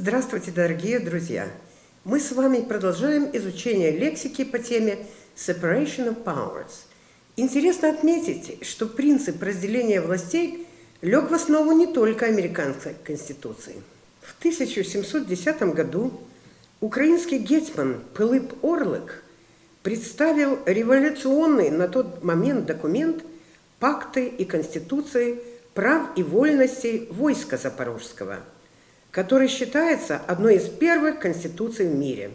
Здравствуйте, дорогие друзья! Мы с вами продолжаем изучение лексики по теме Separation of Powers. Интересно отметить, что принцип разделения властей лег в основу не только американской Конституции. В 1710 году украинский гетьман Пилип Орлик представил революционный на тот момент документ «Пакты и Конституции прав и вольностей войска Запорожского», который считается одной из первых конституций в мире.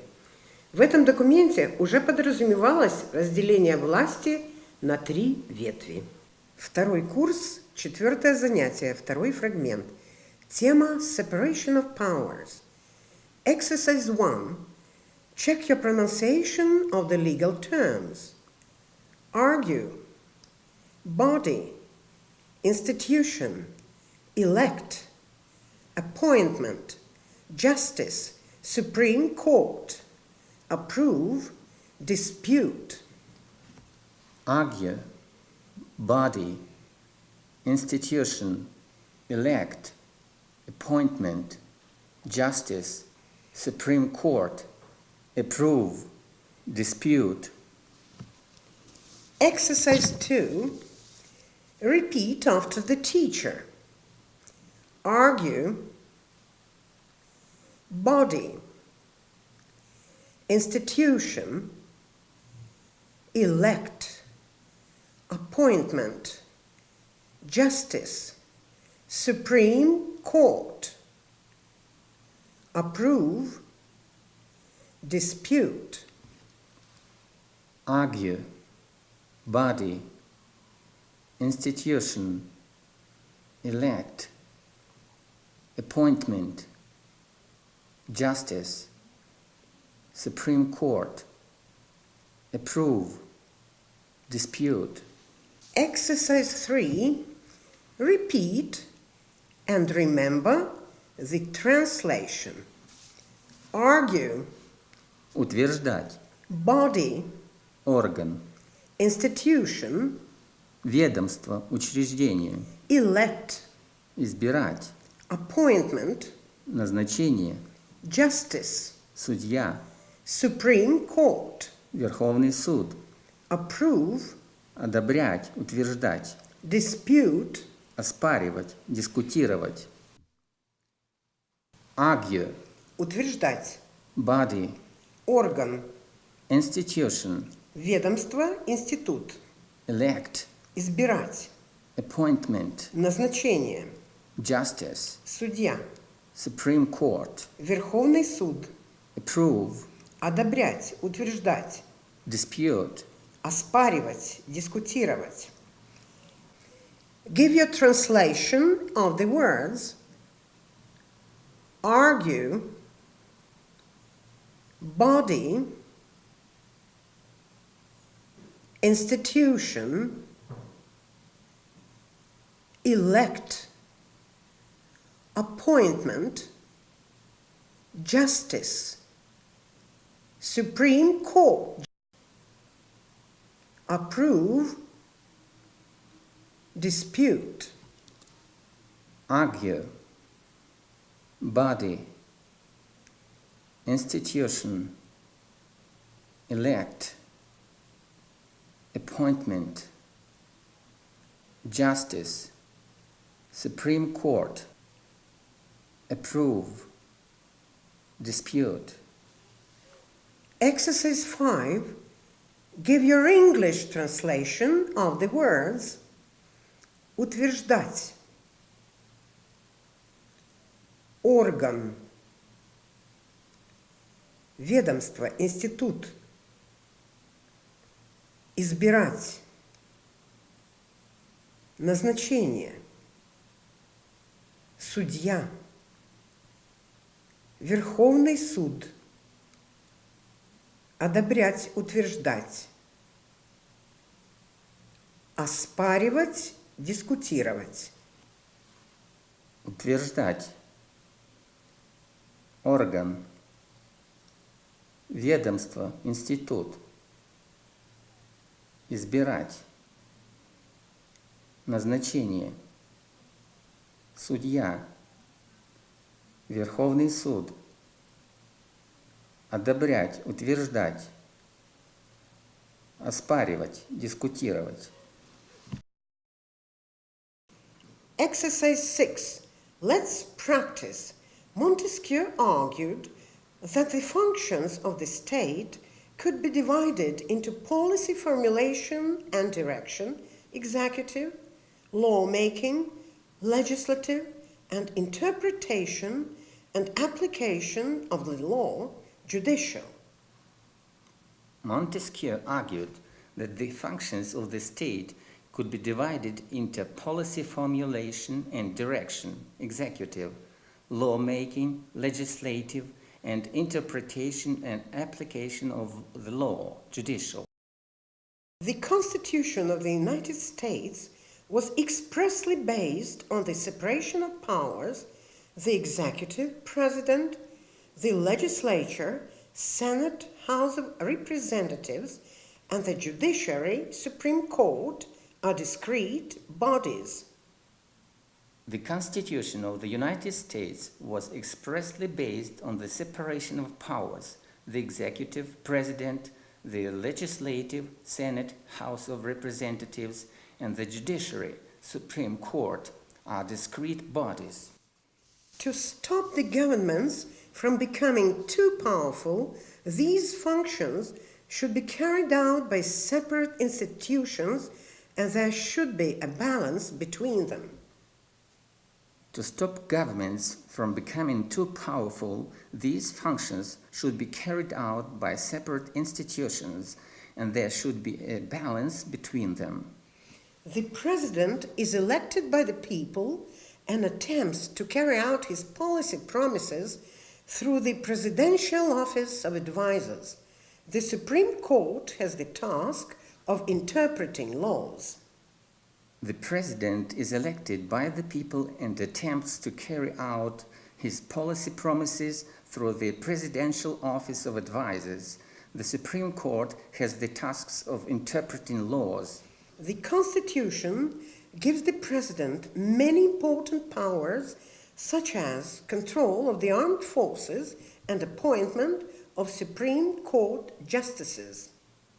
В этом документе уже подразумевалось разделение власти на 3 ветви. Второй курс, 4-е занятие, 2-й фрагмент. Тема Separation of Powers. Exercise 1. Check your pronunciation of the legal terms. Argue, body, institution, elect, appointment, justice, Supreme Court, approve, dispute. Argue, body, institution, elect, appointment, justice, Supreme Court, approve, dispute. Exercise 2. Repeat after the teacher. Argue, body, institution, elect, appointment, justice, Supreme Court, approve, dispute. Argue, body, institution, elect, appointment, justice, Supreme Court, approve, dispute. Exercise 3. Repeat and remember the translation. Argue, Утверждать. body, Орган. institution, Ведомство, учреждение. elect, Избирать. appointment, Назначение. justice, Судья. Supreme Court, Верховный суд. approve, Одобрять, утверждать. dispute. Оспаривать, дискутировать. Argue, Утверждать. body, Орган. institution, Ведомство, институт. elect, Избирать. appointment, Назначение. justice, Судья. Supreme Court, Верховный суд. approve, Одобрять, утверждать. dispute. Оспаривать, дискутировать. Give your translation of the words argue, body, institution, elect, appointment, justice, Supreme Court, approve, dispute. Argue, body, institution, elect, appointment, justice, Supreme Court, approve, dispute. Exercise 5. Give your English translation of the words утверждать, орган, ведомство, институт, избирать, назначение, судья, Верховный суд, одобрять, утверждать, оспаривать, дискутировать. Утверждать. Орган. Ведомство, институт. Избирать. Назначение. Судья. Верховный суд. Одобрять, утверждать, оспаривать, дискутировать. Exercise 6. Let's practice. Montesquieu argued that the functions of the state could be divided into policy formulation and direction, executive, lawmaking, legislative, and interpretation and application of the law, judicial. Montesquieu argued that the functions of the state could be divided into policy formulation and direction, executive, lawmaking, legislative, and interpretation and application of the law, judicial. The Constitution of the United States was expressly based on the separation of powers, the executive, president, the legislature, Senate, House of Representatives, and the judiciary, Supreme Court, are discrete bodies. The Constitution of the United States was expressly based on the separation of powers. The executive, president, the legislative, Senate, House of Representatives, and the judiciary, Supreme Court, are discrete bodies. To stop the governments from becoming too powerful, these functions should be carried out by separate institutions, and there should be a balance between them. To stop governments from becoming too powerful, these functions should be carried out by separate institutions, and there should be a balance between them. The president is elected by the people and attempts to carry out his policy promises through the Presidential Office of Advisors. The Supreme Court has the task of interpreting laws. The president is elected by the people and attempts to carry out his policy promises through the Presidential Office of Advisors. The Supreme Court has the tasks of interpreting laws. The Constitution gives the president many important powers, such as control of the armed forces and appointment of Supreme Court justices.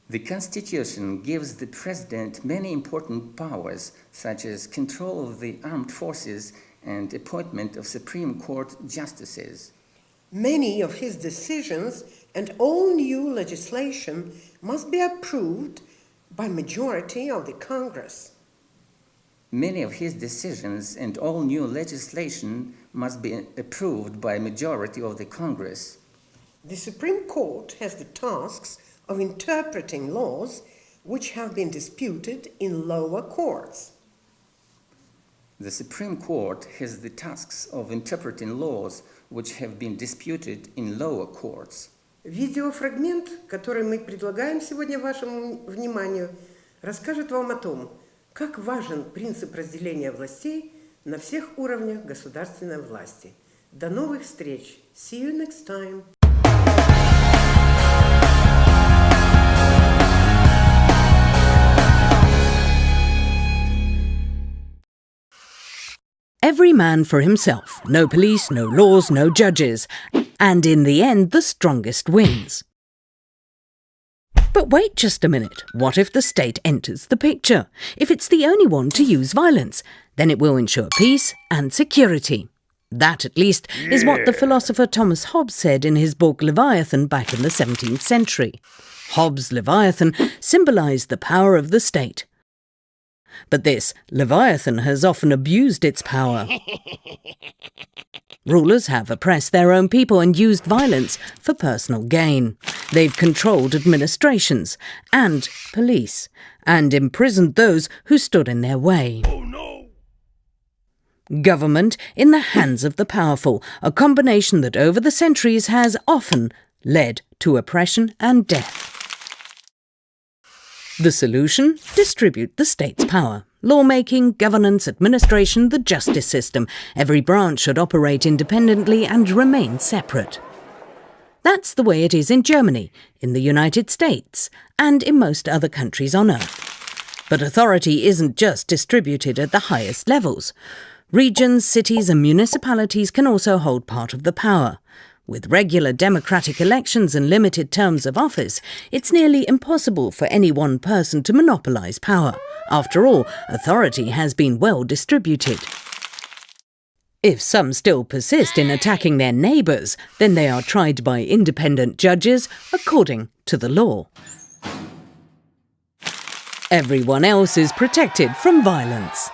The Constitution gives the President many important powers, such as control of the armed forces and appointment of Supreme Court justices. Many of his decisions and all new legislation must be approved by majority of the Congress. Many of his decisions and all new legislation must be approved by majority of the Congress. The Supreme Court has the tasks of interpreting laws which have been disputed in lower courts. The Supreme Court has the tasks of interpreting laws which have been disputed in lower courts. Видеофрагмент, который мы предлагаем сегодня вашему вниманию, расскажет вам о том, как важен принцип разделения властей на всех уровнях государственной власти. До новых встреч! See you next time! Every man for himself. No police, no laws, no judges. And in the end, the strongest wins. But wait just a minute. What if the state enters the picture? If it's the only one to use violence, then it will ensure peace and security. That, at least, is what the philosopher Thomas Hobbes said in his book Leviathan back in the 17th century. Hobbes' Leviathan symbolised the power of the state. But this Leviathan has often abused its power. Rulers have oppressed their own people and used violence for personal gain. They've controlled administrations and police and imprisoned those who stood in their way. Oh no! Government in the hands of the powerful, a combination that over the centuries has often led to oppression and death. The solution? Distribute the state's power. Lawmaking, governance, administration, the justice system. Every branch should operate independently and remain separate. That's the way it is in Germany, in the United States, and in most other countries on earth. But authority isn't just distributed at the highest levels. Regions, cities and municipalities can also hold part of the power. With regular democratic elections and limited terms of office, it's nearly impossible for any one person to monopolise power. After all, authority has been well distributed. If some still persist in attacking their neighbours, then they are tried by independent judges according to the law. Everyone else is protected from violence.